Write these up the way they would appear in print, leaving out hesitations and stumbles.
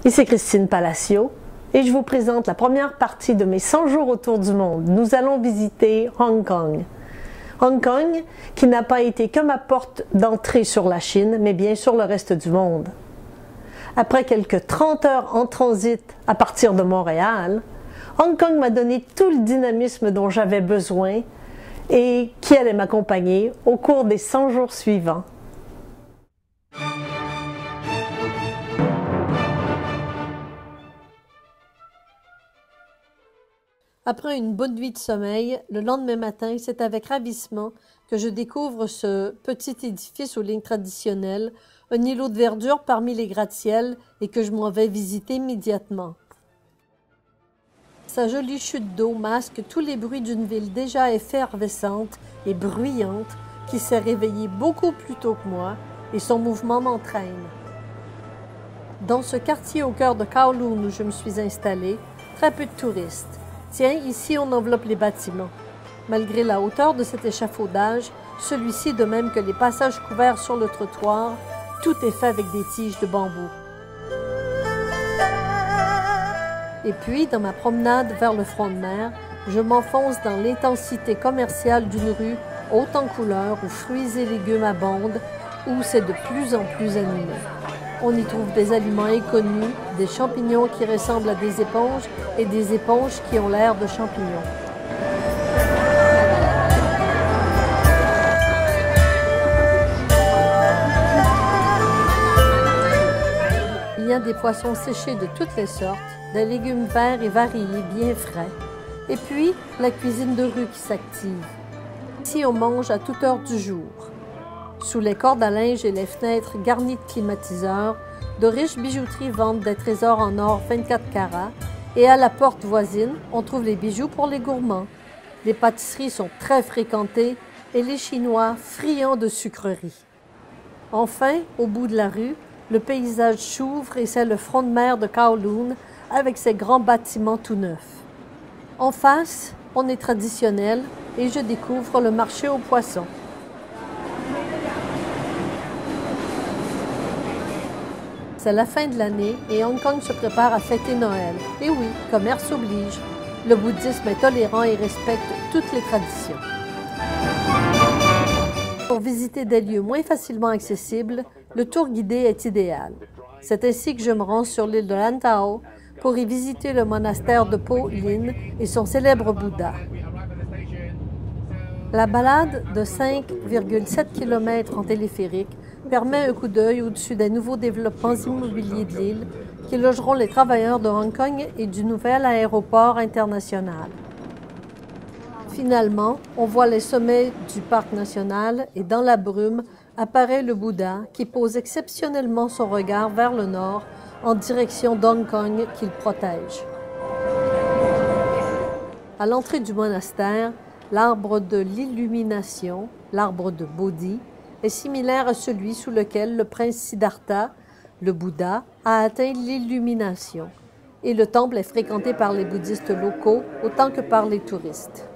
Ici Christine Palacio et je vous présente la première partie de mes 100 jours autour du monde. Nous allons visiter Hong Kong. Hong Kong qui n'a pas été que ma porte d'entrée sur la Chine, mais bien sur le reste du monde. Après quelques 30 heures en transit à partir de Montréal, Hong Kong m'a donné tout le dynamisme dont j'avais besoin et qui allait m'accompagner au cours des 100 jours suivants. Après une bonne nuit de sommeil, le lendemain matin, c'est avec ravissement que je découvre ce petit édifice aux lignes traditionnelles, un îlot de verdure parmi les gratte-ciels et que je m'en vais visiter immédiatement. Sa jolie chute d'eau masque tous les bruits d'une ville déjà effervescente et bruyante qui s'est réveillée beaucoup plus tôt que moi et son mouvement m'entraîne. Dans ce quartier au cœur de Kowloon où je me suis installée, très peu de touristes. Tiens, ici on enveloppe les bâtiments. Malgré la hauteur de cet échafaudage, celui-ci, de même que les passages couverts sur le trottoir, tout est fait avec des tiges de bambou. Et puis, dans ma promenade vers le front de mer, je m'enfonce dans l'intensité commerciale d'une rue haute en couleurs où fruits et légumes abondent, où c'est de plus en plus animé. On y trouve des aliments inconnus, des champignons qui ressemblent à des éponges et des éponges qui ont l'air de champignons. Il y a des poissons séchés de toutes les sortes, des légumes verts et variés bien frais, et puis la cuisine de rue qui s'active. Ici, on mange à toute heure du jour. Sous les cordes à linge et les fenêtres garnies de climatiseurs, de riches bijouteries vendent des trésors en or 24 carats et à la porte voisine, on trouve les bijoux pour les gourmands. Les pâtisseries sont très fréquentées et les Chinois friands de sucreries. Enfin, au bout de la rue, le paysage s'ouvre et c'est le front de mer de Kowloon avec ses grands bâtiments tout neufs. En face, on est traditionnel et je découvre le marché aux poissons. C'est la fin de l'année et Hong Kong se prépare à fêter Noël. Et oui, commerce oblige. Le bouddhisme est tolérant et respecte toutes les traditions. Pour visiter des lieux moins facilement accessibles, le tour guidé est idéal. C'est ainsi que je me rends sur l'île de Lantau pour y visiter le monastère de Po Lin et son célèbre Bouddha. La balade de 5,7 km en téléphérique permet un coup d'œil au-dessus des nouveaux développements immobiliers de l'île qui logeront les travailleurs de Hong Kong et du nouvel aéroport international. Finalement, on voit les sommets du parc national et dans la brume apparaît le Bouddha qui pose exceptionnellement son regard vers le nord en direction d'Hong Kong qu'il protège. À l'entrée du monastère, l'arbre de l'illumination, l'arbre de Bodhi, est similaire à celui sous lequel le prince Siddhartha, le Bouddha, a atteint l'illumination. Et le temple est fréquenté par les bouddhistes locaux autant que par les touristes.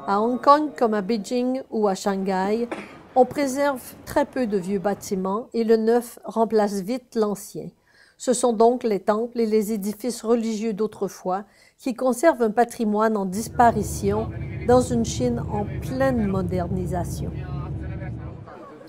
À Hong Kong comme à Beijing ou à Shanghai, on préserve très peu de vieux bâtiments et le neuf remplace vite l'ancien. Ce sont donc les temples et les édifices religieux d'autrefois qui conservent un patrimoine en disparition dans une Chine en pleine modernisation.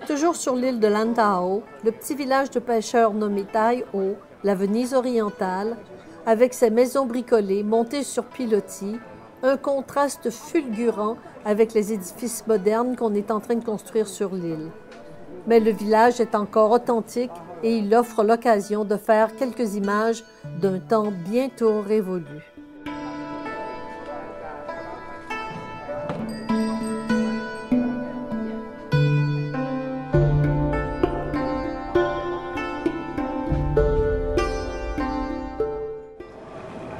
Toujours sur l'île de Lantau, le petit village de pêcheurs nommé Tai O, la Venise orientale, avec ses maisons bricolées montées sur pilotis, un contraste fulgurant avec les édifices modernes qu'on est en train de construire sur l'île. Mais le village est encore authentique et il offre l'occasion de faire quelques images d'un temps bientôt révolu.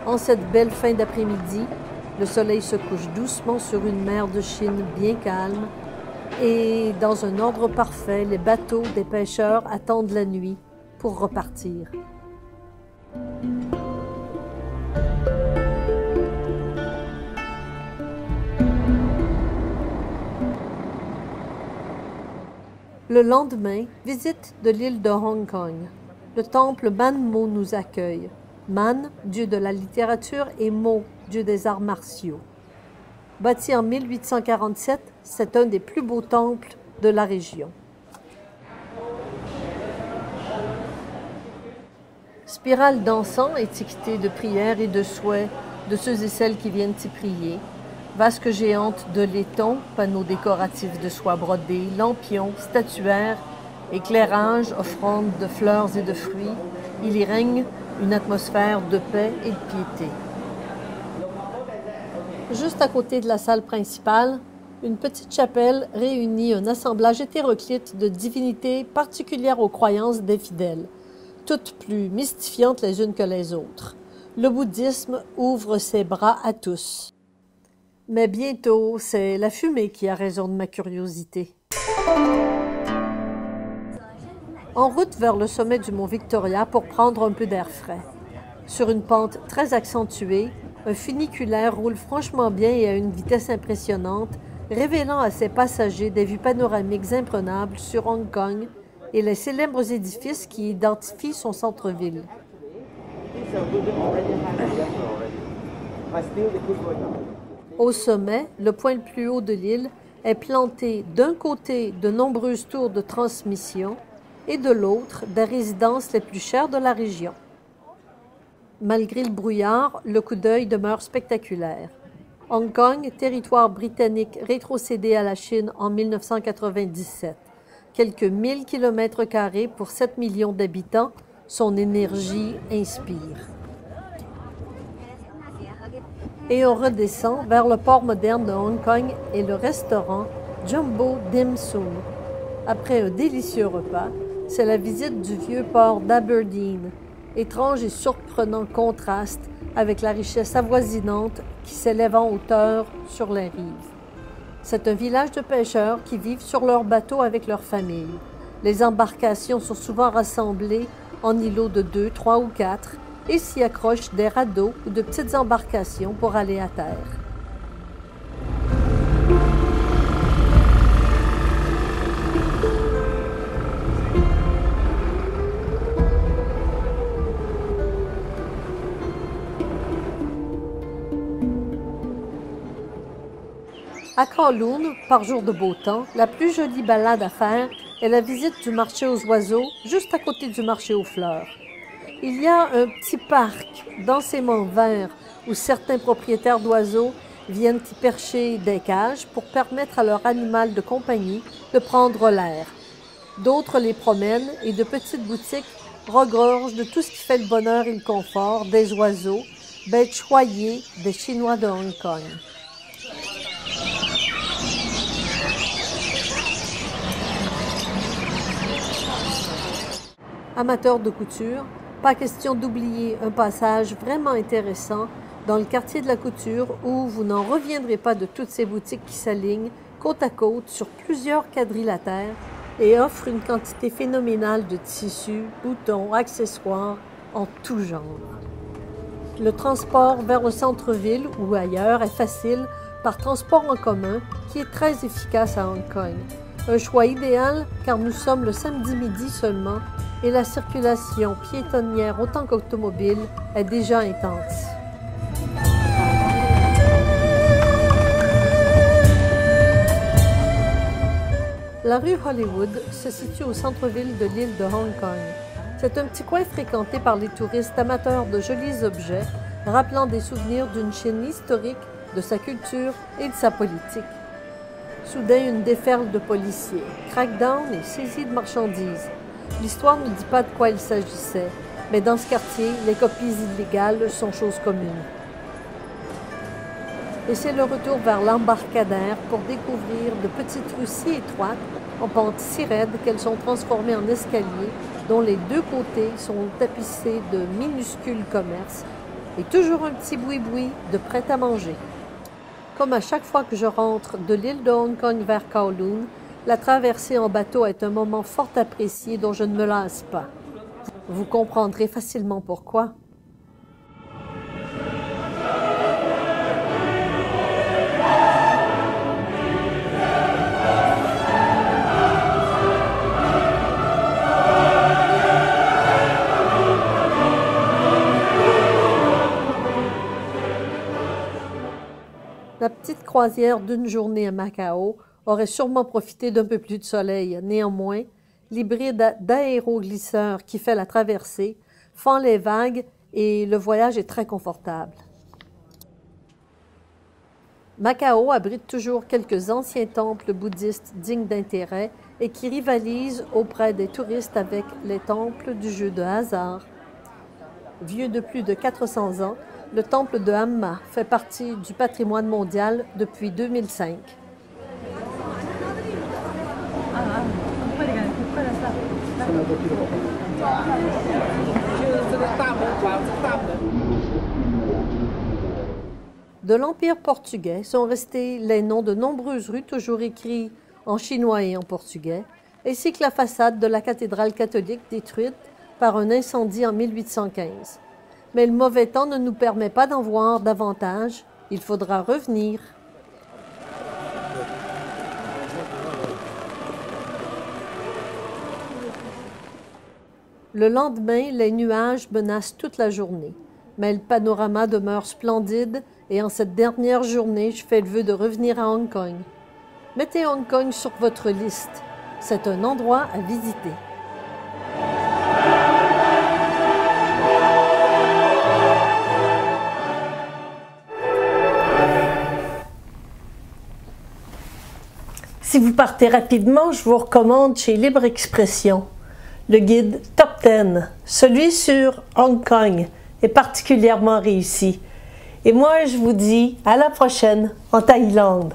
En cette belle fin d'après-midi, le soleil se couche doucement sur une mer de Chine bien calme et, dans un ordre parfait, les bateaux des pêcheurs attendent la nuit pour repartir. Le lendemain, visite de l'île de Hong Kong. Le temple Man Mo nous accueille. Man, dieu de la littérature, et Mo, dieu des arts martiaux. Bâti en 1847, c'est un des plus beaux temples de la région. Spirale d'encens étiquetée de prières et de souhaits de ceux et celles qui viennent y prier. Vasque géante de laiton, panneaux décoratifs de soie brodée, lampions, statuaires, éclairages, offrandes de fleurs et de fruits. Il y règne une atmosphère de paix et de piété. Juste à côté de la salle principale, une petite chapelle réunit un assemblage hétéroclite de divinités particulières aux croyances des fidèles, toutes plus mystifiantes les unes que les autres. Le bouddhisme ouvre ses bras à tous. Mais bientôt, c'est la fumée qui a raison de ma curiosité. En route vers le sommet du mont Victoria pour prendre un peu d'air frais. Sur une pente très accentuée, un funiculaire roule franchement bien et à une vitesse impressionnante, révélant à ses passagers des vues panoramiques imprenables sur Hong Kong et les célèbres édifices qui identifient son centre-ville. Au sommet, le point le plus haut de l'île est planté d'un côté de nombreuses tours de transmission et de l'autre des résidences les plus chères de la région. Malgré le brouillard, le coup d'œil demeure spectaculaire. Hong Kong, territoire britannique rétrocédé à la Chine en 1997. Quelques 1000 km² pour 7 millions d'habitants, son énergie inspire. Et on redescend vers le port moderne de Hong Kong et le restaurant Jumbo Dim Sum. Après un délicieux repas, c'est la visite du vieux port d'Aberdeen, étrange et surprenant contraste avec la richesse avoisinante qui s'élève en hauteur sur les rives. C'est un village de pêcheurs qui vivent sur leurs bateaux avec leurs familles. Les embarcations sont souvent rassemblées en îlots de 2, 3 ou 4 et s'y accrochent des radeaux ou de petites embarcations pour aller à terre. À Kowloon, par jour de beau temps, la plus jolie balade à faire est la visite du marché aux oiseaux, juste à côté du marché aux fleurs. Il y a un petit parc densément vert où certains propriétaires d'oiseaux viennent y percher des cages pour permettre à leur animal de compagnie de prendre l'air. D'autres les promènent et de petites boutiques regorgent de tout ce qui fait le bonheur et le confort des oiseaux, bêtes choyées des Chinois de Hong Kong. Amateurs de couture, pas question d'oublier un passage vraiment intéressant dans le quartier de la couture où vous n'en reviendrez pas de toutes ces boutiques qui s'alignent côte à côte sur plusieurs quadrilatères et offrent une quantité phénoménale de tissus, boutons, accessoires en tout genre. Le transport vers le centre-ville ou ailleurs est facile par transport en commun qui est très efficace à Hong Kong. Un choix idéal car nous sommes le samedi midi seulement et la circulation piétonnière autant qu'automobile est déjà intense. La rue Hollywood se situe au centre-ville de l'île de Hong Kong. C'est un petit coin fréquenté par les touristes amateurs de jolis objets, rappelant des souvenirs d'une Chine historique, de sa culture et de sa politique. Soudain, une déferle de policiers, crackdown et saisie de marchandises. L'histoire ne dit pas de quoi il s'agissait, mais dans ce quartier, les copies illégales sont chose commune. Et c'est le retour vers l'embarcadère pour découvrir de petites rues si étroites, en pente si raide qu'elles sont transformées en escaliers dont les deux côtés sont tapissés de minuscules commerces et toujours un petit boui-boui de prêt-à-manger. Comme à chaque fois que je rentre de l'île de Hong Kong vers Kowloon, la traversée en bateau est un moment fort apprécié dont je ne me lasse pas. Vous comprendrez facilement pourquoi. La petite croisière d'une journée à Macao aurait sûrement profité d'un peu plus de soleil. Néanmoins, l'hybride d'aéroglisseur qui fait la traversée fend les vagues et le voyage est très confortable. Macao abrite toujours quelques anciens temples bouddhistes dignes d'intérêt et qui rivalisent auprès des touristes avec les temples du jeu de hasard. Vieux de plus de 400 ans, le temple de Hamma fait partie du patrimoine mondial depuis 2005. De l'Empire portugais sont restés les noms de nombreuses rues toujours écrits en chinois et en portugais, ainsi que la façade de la cathédrale catholique détruite par un incendie en 1815. Mais le mauvais temps ne nous permet pas d'en voir davantage. Il faudra revenir. Le lendemain, les nuages menacent toute la journée. Mais le panorama demeure splendide et en cette dernière journée, je fais le vœu de revenir à Hong Kong. Mettez Hong Kong sur votre liste. C'est un endroit à visiter. Si vous partez rapidement, je vous recommande chez Libre Expression le guide Top 10. Celui sur Hong Kong est particulièrement réussi. Et moi, je vous dis à la prochaine en Thaïlande.